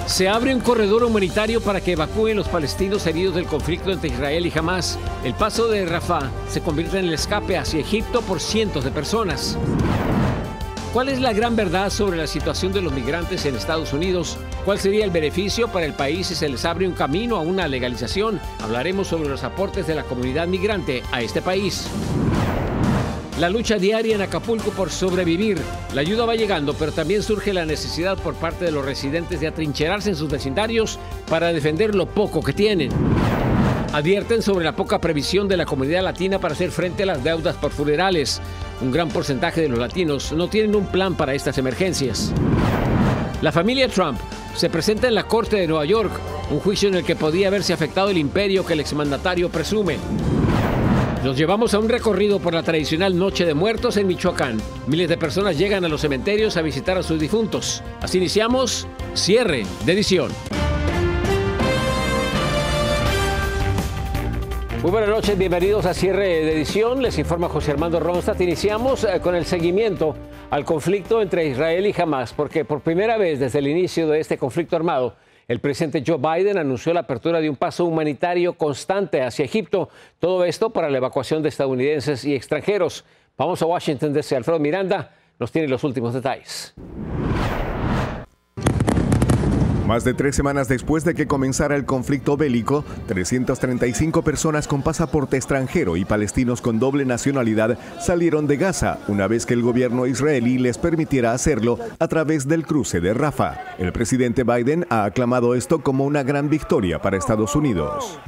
Se abre un corredor humanitario para que evacúen los palestinos heridos del conflicto entre Israel y Hamás. El paso de Rafah se convierte en el escape hacia Egipto por cientos de personas. ¿Cuál es la gran verdad sobre la situación de los migrantes en Estados Unidos? ¿Cuál sería el beneficio para el país si se les abre un camino a una legalización? Hablaremos sobre los aportes de la comunidad migrante a este país. La lucha diaria en Acapulco por sobrevivir. La ayuda va llegando, pero también surge la necesidad por parte de los residentes de atrincherarse en sus vecindarios para defender lo poco que tienen. Advierten sobre la poca previsión de la comunidad latina para hacer frente a las deudas por funerales. Un gran porcentaje de los latinos no tienen un plan para estas emergencias. La familia Trump se presenta en la Corte de Nueva York, un juicio en el que podía haberse afectado el imperio que el exmandatario presume. Nos llevamos a un recorrido por la tradicional Noche de Muertos en Michoacán. Miles de personas llegan a los cementerios a visitar a sus difuntos. Así iniciamos Cierre de Edición. Muy buenas noches, bienvenidos a Cierre de Edición. Les informa José Armando Ronstadt. Iniciamos con el seguimiento al conflicto entre Israel y Hamás, porque por primera vez desde el inicio de este conflicto armado, el presidente Joe Biden anunció la apertura de un paso humanitario constante hacia Egipto. Todo esto para la evacuación de estadounidenses y extranjeros. Vamos a Washington DC. Alfredo Miranda nos tiene los últimos detalles. Más de 3 semanas después de que comenzara el conflicto bélico, 335 personas con pasaporte extranjero y palestinos con doble nacionalidad salieron de Gaza, una vez que el gobierno israelí les permitiera hacerlo a través del cruce de Rafah. El presidente Biden ha aclamado esto como una gran victoria para Estados Unidos.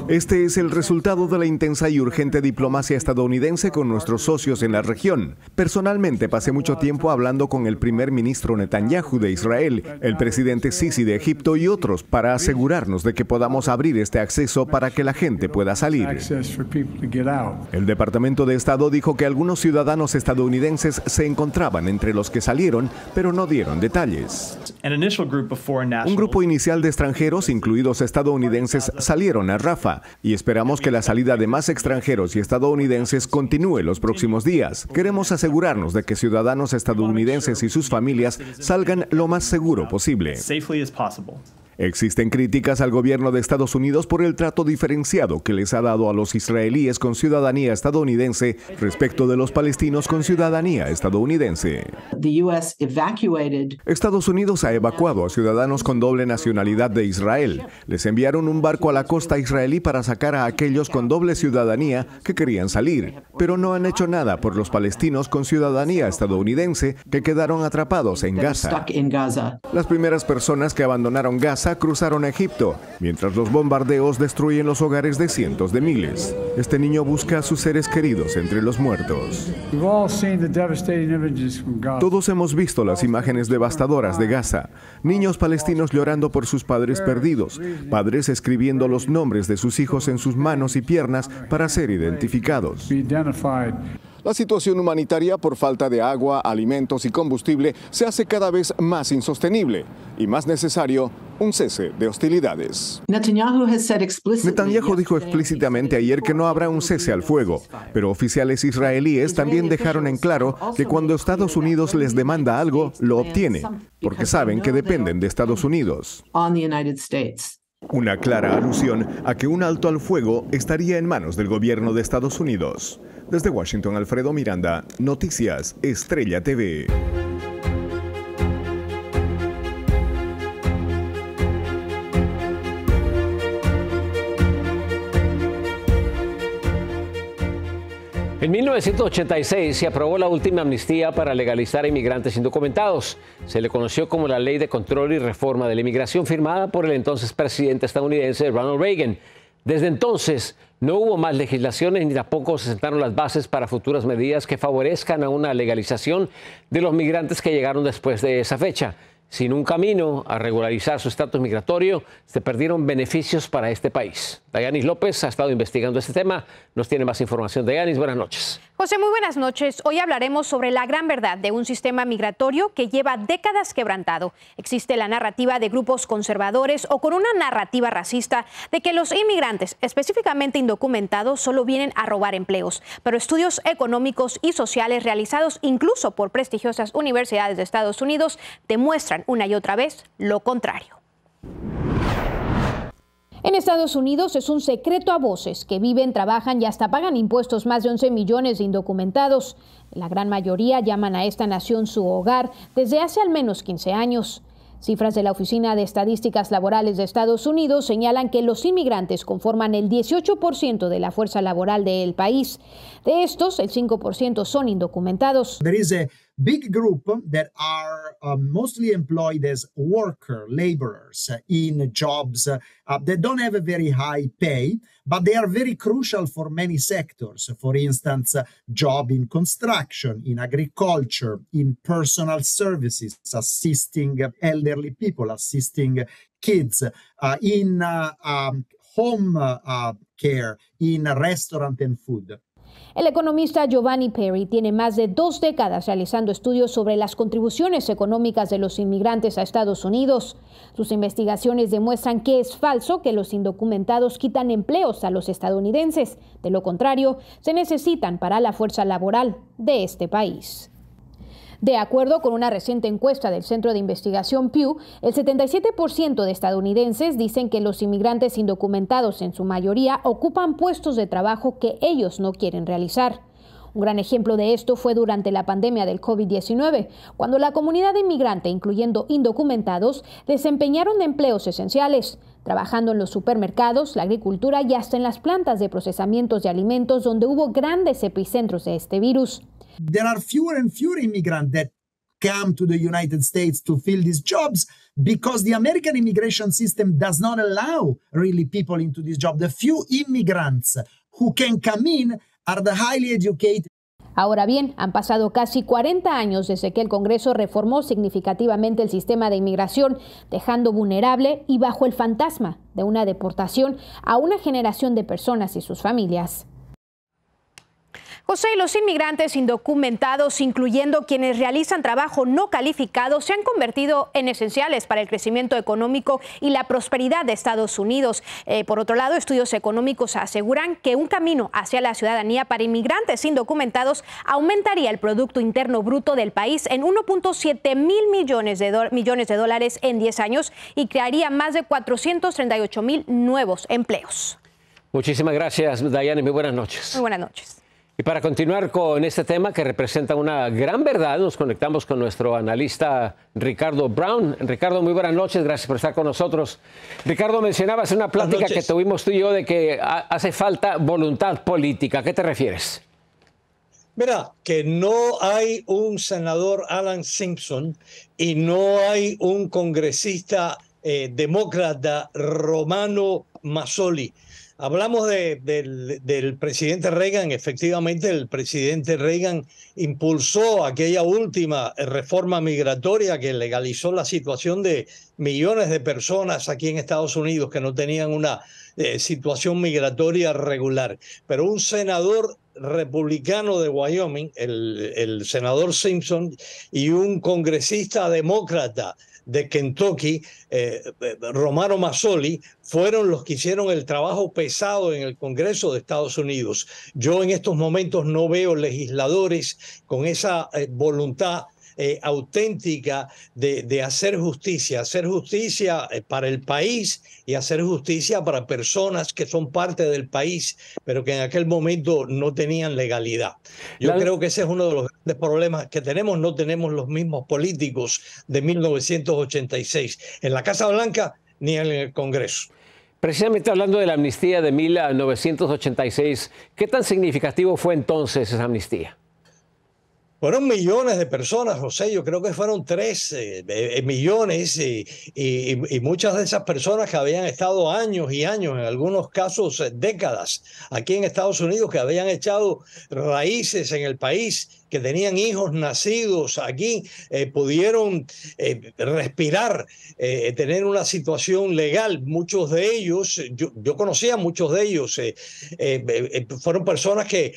Este es el resultado de la intensa y urgente diplomacia estadounidense con nuestros socios en la región. Personalmente pasé mucho tiempo hablando con el primer ministro Netanyahu de Israel, el presidente Sisi de Egipto y otros para asegurarnos de que podamos abrir este acceso para que la gente pueda salir. El Departamento de Estado dijo que algunos ciudadanos estadounidenses se encontraban entre los que salieron, pero no dieron detalles. Un grupo inicial de extranjeros, incluidos estadounidenses, salieron a Rafah y esperamos que la salida de más extranjeros y estadounidenses continúe los próximos días. Queremos asegurarnos de que ciudadanos estadounidenses y sus familias salgan lo más seguro posible. Existen críticas al gobierno de Estados Unidos por el trato diferenciado que les ha dado a los israelíes con ciudadanía estadounidense respecto de los palestinos con ciudadanía estadounidense. Estados Unidos ha evacuado a ciudadanos con doble nacionalidad de Israel. Les enviaron un barco a la costa israelí para sacar a aquellos con doble ciudadanía que querían salir, pero no han hecho nada por los palestinos con ciudadanía estadounidense que quedaron atrapados en Gaza. Las primeras personas que abandonaron Gaza cruzaron a Egipto, mientras los bombardeos destruyen los hogares de cientos de miles. Este niño busca a sus seres queridos entre los muertos. Todos hemos visto las imágenes devastadoras de Gaza. Niños palestinos llorando por sus padres perdidos, padres escribiendo los nombres de sus hijos en sus manos y piernas para ser identificados. La situación humanitaria por falta de agua, alimentos y combustible se hace cada vez más insostenible y más necesario un cese de hostilidades. Netanyahu dijo explícitamente ayer que no habrá un cese al fuego, pero oficiales israelíes también dejaron en claro que cuando Estados Unidos les demanda algo, lo obtiene, porque saben que dependen de Estados Unidos. Una clara alusión a que un alto al fuego estaría en manos del gobierno de Estados Unidos. Desde Washington, Alfredo Miranda, Noticias Estrella TV. En 1986 se aprobó la última amnistía para legalizar a inmigrantes indocumentados. Se le conoció como la Ley de Control y Reforma de la Inmigración, firmada por el entonces presidente estadounidense Ronald Reagan. Desde entonces no hubo más legislaciones ni tampoco se sentaron las bases para futuras medidas que favorezcan a una legalización de los migrantes que llegaron después de esa fecha. Sin un camino a regularizar su estatus migratorio, se perdieron beneficios para este país. Dayanis López ha estado investigando este tema. Nos tiene más información. Dayanis, buenas noches. José, muy buenas noches. Hoy hablaremos sobre la gran verdad de un sistema migratorio que lleva décadas quebrantado. Existe la narrativa de grupos conservadores o con una narrativa racista de que los inmigrantes, específicamente indocumentados, solo vienen a robar empleos. Pero estudios económicos y sociales realizados incluso por prestigiosas universidades de Estados Unidos demuestran demuestran una y otra vez lo contrario. En Estados Unidos es un secreto a voces que viven, trabajan y hasta pagan impuestos más de 11 millones de indocumentados. La gran mayoría llaman a esta nación su hogar desde hace al menos 15 años. Cifras de la Oficina de Estadísticas Laborales de Estados Unidos señalan que los inmigrantes conforman el 18% de la fuerza laboral del país. De estos, el 5% son indocumentados. There is a big group that are mostly employed as laborers in jobs that don't have a very high pay, but they are very crucial for many sectors. For instance, job in construction, in agriculture, in personal services, assisting elderly people, assisting kids, in home care, in restaurant and food. El economista Giovanni Perry tiene más de 2 décadas realizando estudios sobre las contribuciones económicas de los inmigrantes a Estados Unidos. Sus investigaciones demuestran que es falso que los indocumentados quitan empleos a los estadounidenses. De lo contrario, se necesitan para la fuerza laboral de este país. De acuerdo con una reciente encuesta del Centro de Investigación Pew, el 77% de estadounidenses dicen que los inmigrantes indocumentados en su mayoría ocupan puestos de trabajo que ellos no quieren realizar. Un gran ejemplo de esto fue durante la pandemia del COVID-19, cuando la comunidad inmigrante, incluyendo indocumentados, desempeñaron empleos esenciales, trabajando en los supermercados, la agricultura y hasta en las plantas de procesamiento de alimentos donde hubo grandes epicentros de este virus. There are fewer and fewer immigrants that come to the United States to fill these jobs because the American immigration system does not allow really people into this job. The few immigrants who can come in are the highly educated. Ahora bien, han pasado casi 40 años desde que el Congreso reformó significativamente el sistema de inmigración, dejando vulnerable y bajo el fantasma de una deportación a una generación de personas y sus familias. José, los inmigrantes indocumentados, incluyendo quienes realizan trabajo no calificado, se han convertido en esenciales para el crecimiento económico y la prosperidad de Estados Unidos. Por otro lado, estudios económicos aseguran que un camino hacia la ciudadanía para inmigrantes indocumentados aumentaría el Producto Interno Bruto del país en 1.7 mil millones de dólares en 10 años y crearía más de 438,000 nuevos empleos. Muchísimas gracias, Dayana, y muy buenas noches. Muy buenas noches. Y para continuar con este tema que representa una gran verdad, nos conectamos con nuestro analista Ricardo Brown. Ricardo, muy buenas noches, gracias por estar con nosotros. Ricardo, mencionabas en una plática que tuvimos tú y yo de que hace falta voluntad política. ¿A qué te refieres? Mira, que no hay un senador Alan Simpson y no hay un congresista demócrata Romano Mazzoli. Hablamos del presidente Reagan. Efectivamente, el presidente Reagan impulsó aquella última reforma migratoria que legalizó la situación de millones de personas aquí en Estados Unidos que no tenían una situación migratoria regular. Pero un senador republicano de Wyoming, el senador Simpson, y un congresista demócrata de Kentucky, Romano Mazzoli, fueron los que hicieron el trabajo pesado en el Congreso de Estados Unidos. Yo en estos momentos no veo legisladores con esa voluntad auténtica de hacer justicia para el país y hacer justicia para personas que son parte del país, pero que en aquel momento no tenían legalidad. Yo creo que ese es uno de los grandes problemas que tenemos. No tenemos los mismos políticos de 1986 en la Casa Blanca ni en el Congreso. Precisamente hablando de la amnistía de 1986, ¿qué tan significativo fue entonces esa amnistía? Fueron millones de personas, José. Yo creo que fueron 3 millones y muchas de esas personas que habían estado años y años, en algunos casos décadas, aquí en Estados Unidos, que habían echado raíces en el país, que tenían hijos nacidos aquí, pudieron respirar, tener una situación legal. Muchos de ellos, yo conocía a muchos de ellos, fueron personas que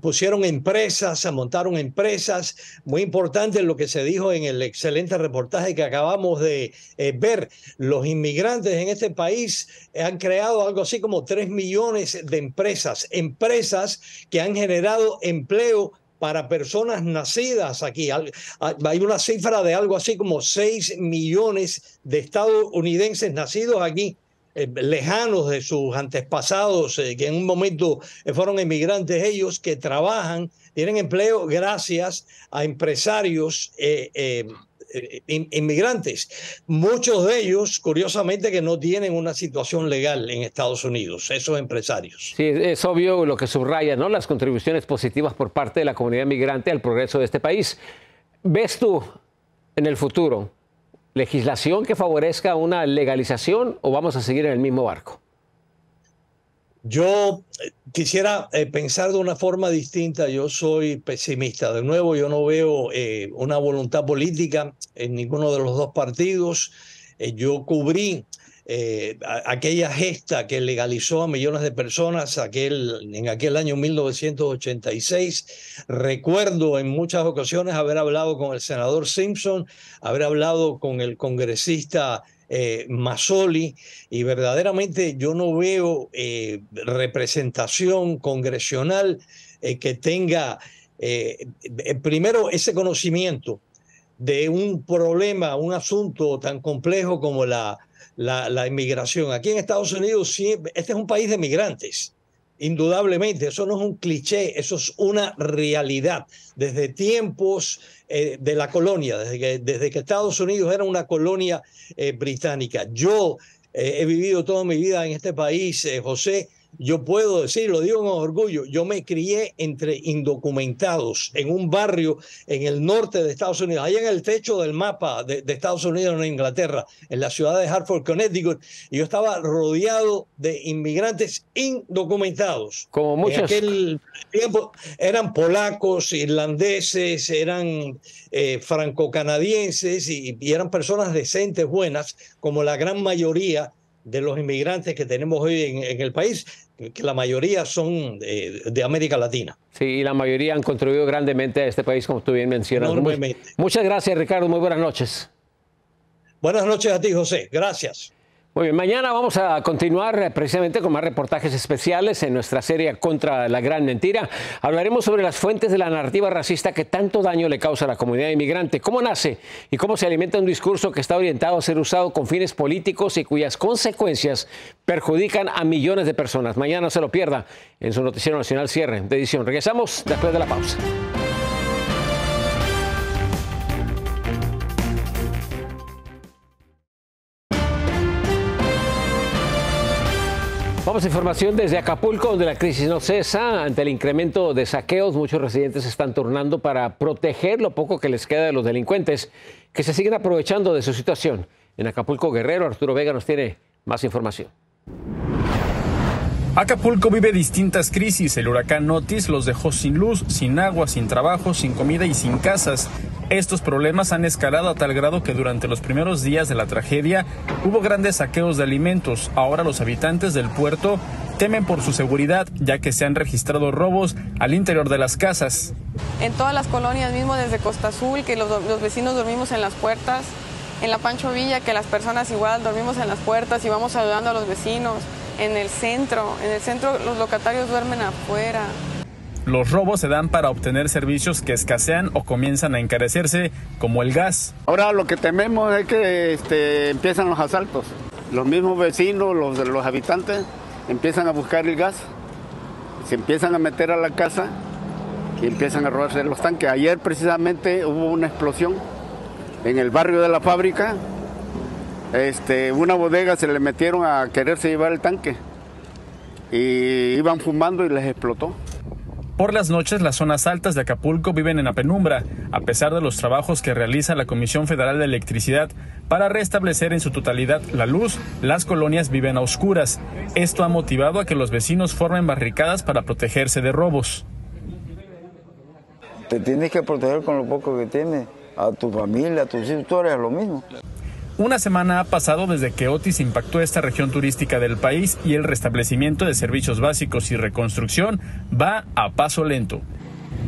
pusieron empresas, montaron empresas. Muy importante lo que se dijo en el excelente reportaje que acabamos de ver. Los inmigrantes en este país han creado algo así como 3 millones de empresas que han generado empleo para personas nacidas aquí. Hay una cifra de algo así como 6 millones de estadounidenses nacidos aquí, lejanos de sus antepasados, que en un momento fueron emigrantes ellos, que trabajan, tienen empleo gracias a empresarios inmigrantes. Muchos de ellos, curiosamente, que no tienen una situación legal en Estados Unidos, esos empresarios. Sí, es obvio lo que subraya, ¿no? Las contribuciones positivas por parte de la comunidad migrante al progreso de este país. ¿Ves tú en el futuro legislación que favorezca una legalización o vamos a seguir en el mismo barco? Yo quisiera pensar de una forma distinta. Yo soy pesimista. De nuevo, yo no veo una voluntad política en ninguno de los dos partidos. Yo cubrí aquella gesta que legalizó a millones de personas en aquel año 1986. Recuerdo en muchas ocasiones haber hablado con el senador Simpson, haber hablado con el congresista Mazzoli, y verdaderamente yo no veo representación congresional que tenga primero ese conocimiento de un problema, un asunto tan complejo como la inmigración. Aquí en Estados Unidos, sí, este es un país de migrantes, indudablemente. Eso no es un cliché, eso es una realidad. Desde tiempos de la colonia, desde que Estados Unidos era una colonia británica. Yo he vivido toda mi vida en este país, José. Yo puedo decir, lo digo con orgullo, yo me crié entre indocumentados en un barrio en el norte de Estados Unidos, allá en el techo del mapa de Estados Unidos en Inglaterra, en la ciudad de Hartford, Connecticut, y yo estaba rodeado de inmigrantes indocumentados. Como muchos. En aquel tiempo eran polacos, irlandeses, eran franco-canadienses y eran personas decentes, buenas, como la gran mayoría de los inmigrantes que tenemos hoy en el país, que la mayoría son de América Latina. Sí, y la mayoría han contribuido grandemente a este país, como tú bien mencionas. Muchas gracias, Ricardo. Muy buenas noches. Buenas noches a ti, José. Gracias. Muy bien, mañana vamos a continuar precisamente con más reportajes especiales en nuestra serie Contra la Gran Mentira. Hablaremos sobre las fuentes de la narrativa racista que tanto daño le causa a la comunidad inmigrante, cómo nace y cómo se alimenta un discurso que está orientado a ser usado con fines políticos y cuyas consecuencias perjudican a millones de personas. Mañana no se lo pierda en su Noticiero Nacional Cierre de edición. Regresamos después de la pausa. Vamos a información desde Acapulco, donde la crisis no cesa. Ante el incremento de saqueos, muchos residentes se están turnando para proteger lo poco que les queda de los delincuentes que se siguen aprovechando de su situación. En Acapulco, Guerrero, Arturo Vega nos tiene más información. Acapulco vive distintas crisis. El huracán Otis los dejó sin luz, sin agua, sin trabajo, sin comida y sin casas. Estos problemas han escalado a tal grado que durante los primeros días de la tragedia hubo grandes saqueos de alimentos. Ahora los habitantes del puerto temen por su seguridad, ya que se han registrado robos al interior de las casas. En todas las colonias, mismo desde Costa Azul, que los vecinos dormimos en las puertas, en la Pancho Villa, que las personas igual dormimos en las puertas y vamos ayudando a los vecinos. En el centro los locatarios duermen afuera. Los robos se dan para obtener servicios que escasean o comienzan a encarecerse, como el gas. Ahora lo que tememos es que empiezan los asaltos. Los mismos vecinos, los habitantes, empiezan a buscar el gas, se empiezan a meter a la casa y empiezan a robarse los tanques. Ayer precisamente hubo una explosión en el barrio de la fábrica. Una bodega se le metieron a quererse llevar el tanque y iban fumando y les explotó. Por las noches, las zonas altas de Acapulco viven en la penumbra, a pesar de los trabajos que realiza la Comisión Federal de Electricidad para restablecer en su totalidad la luz. Las colonias viven a oscuras. Esto ha motivado a que los vecinos formen barricadas para protegerse de robos. Te tienes que proteger con lo poco que tienes, a tu familia, a tus hijos, tú eres lo mismo. Una semana ha pasado desde que Otis impactó esta región turística del país y el restablecimiento de servicios básicos y reconstrucción va a paso lento.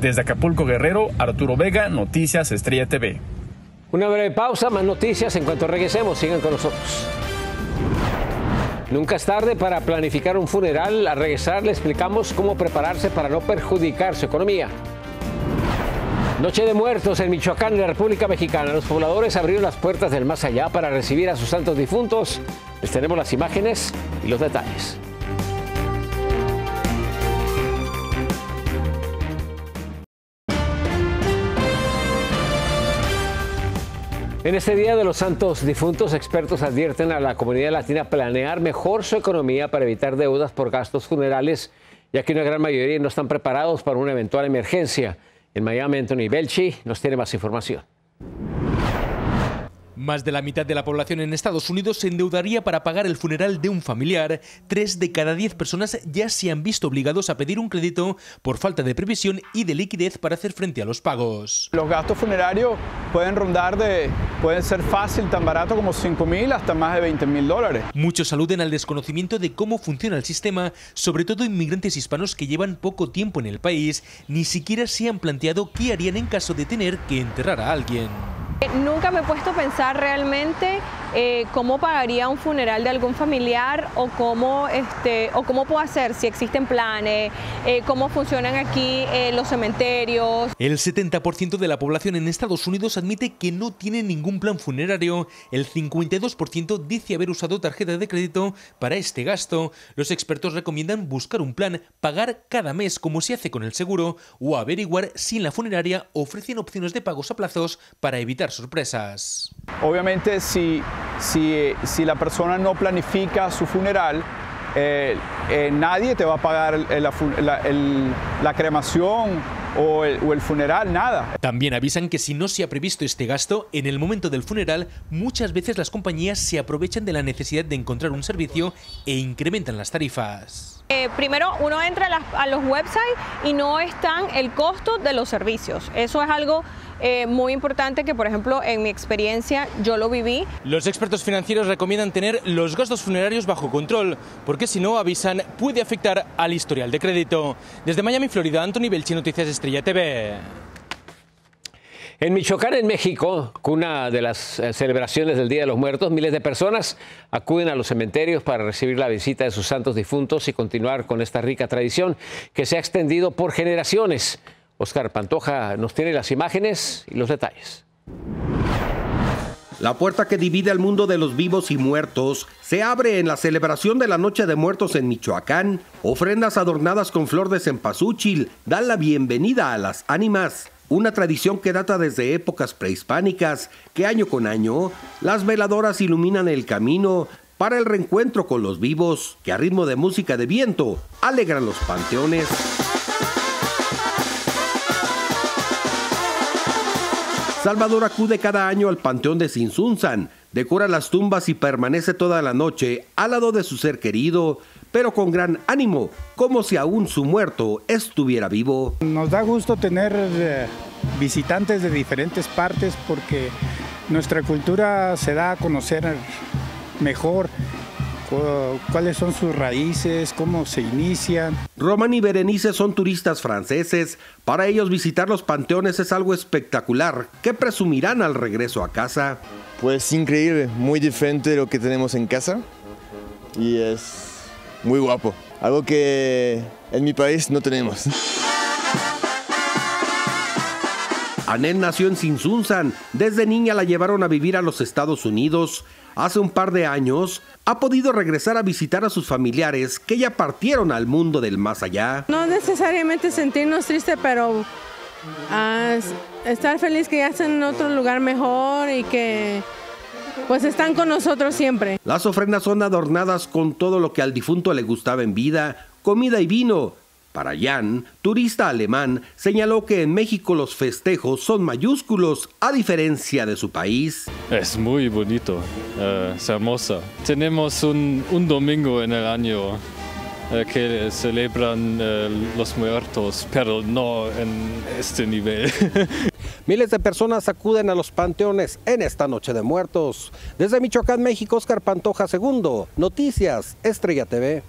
Desde Acapulco, Guerrero, Arturo Vega, Noticias Estrella TV. Una breve pausa, más noticias en cuanto regresemos. Sigan con nosotros. Nunca es tarde para planificar un funeral. Al regresar le explicamos cómo prepararse para no perjudicar su economía. Noche de Muertos en Michoacán, en la República Mexicana. Los pobladores abrieron las puertas del más allá para recibir a sus santos difuntos. Les tenemos las imágenes y los detalles. En este Día de los Santos Difuntos, expertos advierten a la comunidad latina planear mejor su economía para evitar deudas por gastos funerales, ya que una gran mayoría no están preparados para una eventual emergencia. En Miami, Anthony Belchi nos tiene más información. Más de la mitad de la población en Estados Unidos se endeudaría para pagar el funeral de un familiar. 3 de cada 10 personas ya se han visto obligados a pedir un crédito por falta de previsión y de liquidez para hacer frente a los pagos. Los gastos funerarios pueden ser fácil, tan barato como $5,000 hasta más de $20,000. Muchos aluden al desconocimiento de cómo funciona el sistema, sobre todo inmigrantes hispanos que llevan poco tiempo en el país, ni siquiera se han planteado qué harían en caso de tener que enterrar a alguien. Nunca me he puesto a pensar realmente cómo pagaría un funeral de algún familiar o cómo puedo hacer, si existen planes, cómo funcionan aquí los cementerios. El 70% de la población en Estados Unidos admite que no tiene ningún plan funerario. El 52% dice haber usado tarjeta de crédito para este gasto. Los expertos recomiendan buscar un plan, pagar cada mes como se hace con el seguro o averiguar si en la funeraria ofrecen opciones de pagos a plazos para evitar sorpresas. Obviamente, si la persona no planifica su funeral, nadie te va a pagar la cremación o el funeral, nada. También avisan que si no se ha previsto este gasto, en el momento del funeral, muchas veces las compañías se aprovechan de la necesidad de encontrar un servicio e incrementan las tarifas. Primero uno entra a los websites y no están el costo de los servicios. Eso es algo muy importante que, por ejemplo, en mi experiencia yo lo viví. Los expertos financieros recomiendan tener los gastos funerarios bajo control, porque si no, avisan, puede afectar al historial de crédito. Desde Miami, Florida, Anthony Belchi, Noticias Estrella TV. En Michoacán, en México, cuna de las celebraciones del Día de los Muertos, miles de personas acuden a los cementerios para recibir la visita de sus santos difuntos y continuar con esta rica tradición que se ha extendido por generaciones. Oscar Pantoja nos tiene las imágenes y los detalles. La puerta que divide al mundo de los vivos y muertos se abre en la celebración de la Noche de Muertos en Michoacán. Ofrendas adornadas con flor de cempasúchil dan la bienvenida a las ánimas. Una tradición que data desde épocas prehispánicas, que año con año las veladoras iluminan el camino para el reencuentro con los vivos, que a ritmo de música de viento alegran los panteones. Salvador acude cada año al panteón de Tzintzuntzan, decora las tumbas y permanece toda la noche al lado de su ser querido, pero con gran ánimo, como si aún su muerto estuviera vivo. Nos da gusto tener visitantes de diferentes partes porque nuestra cultura se da a conocer mejor cuáles son sus raíces, cómo se inician. Román y Berenice son turistas franceses. Para ellos visitar los panteones es algo espectacular, que presumirán al regreso a casa. Pues increíble, muy diferente de lo que tenemos en casa y es muy guapo, algo que en mi país no tenemos. Anel nació en Tzintzuntzan. Desde niña la llevaron a vivir a los Estados Unidos. Hace un par de años ha podido regresar a visitar a sus familiares que ya partieron al mundo del más allá. No necesariamente sentirnos tristes, pero estar feliz que ya están en otro lugar mejor y que pues están con nosotros siempre. Las ofrendas son adornadas con todo lo que al difunto le gustaba en vida, comida y vino. Para Jan, turista alemán, señaló que en México los festejos son mayúsculos, a diferencia de su país. Es muy bonito, es hermoso. Tenemos un domingo en el año que celebran los muertos, pero no en este nivel. Miles de personas acuden a los panteones en esta Noche de Muertos. Desde Michoacán, México, Oscar Pantoja, segundo, Noticias Estrella TV.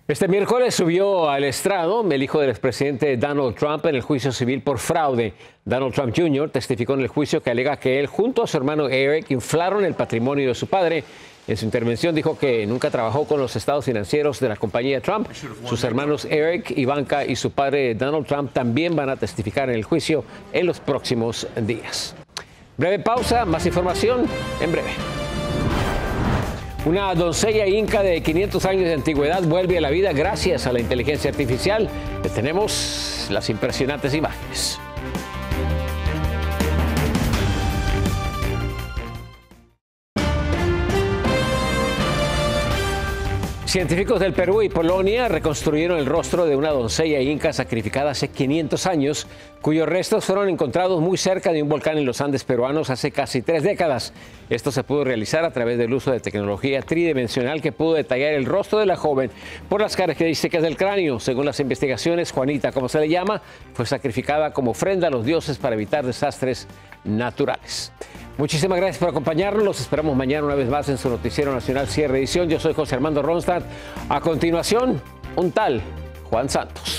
Este miércoles subió al estrado el hijo del expresidente Donald Trump en el juicio civil por fraude. Donald Trump Jr. testificó en el juicio que alega que él junto a su hermano Eric inflaron el patrimonio de su padre En su intervención dijo que nunca trabajó con los estados financieros de la compañía Trump. Sus hermanos Eric, Ivanka y su padre Donald Trump también van a testificar en el juicio en los próximos días. Breve pausa, más información en breve. Una doncella inca de 500 años de antigüedad vuelve a la vida gracias a la inteligencia artificial. Tenemos las impresionantes imágenes. Científicos del Perú y Polonia reconstruyeron el rostro de una doncella inca sacrificada hace 500 años, cuyos restos fueron encontrados muy cerca de un volcán en los Andes peruanos hace casi 3 décadas. Esto se pudo realizar a través del uso de tecnología tridimensional que pudo detallar el rostro de la joven por las características del cráneo. Según las investigaciones, Juanita, como se le llama, fue sacrificada como ofrenda a los dioses para evitar desastres naturales. Muchísimas gracias por acompañarnos. Los esperamos mañana una vez más en su Noticiero Nacional Cierre Edición. Yo soy José Armando Ronstadt. A continuación, un tal Juan Santos.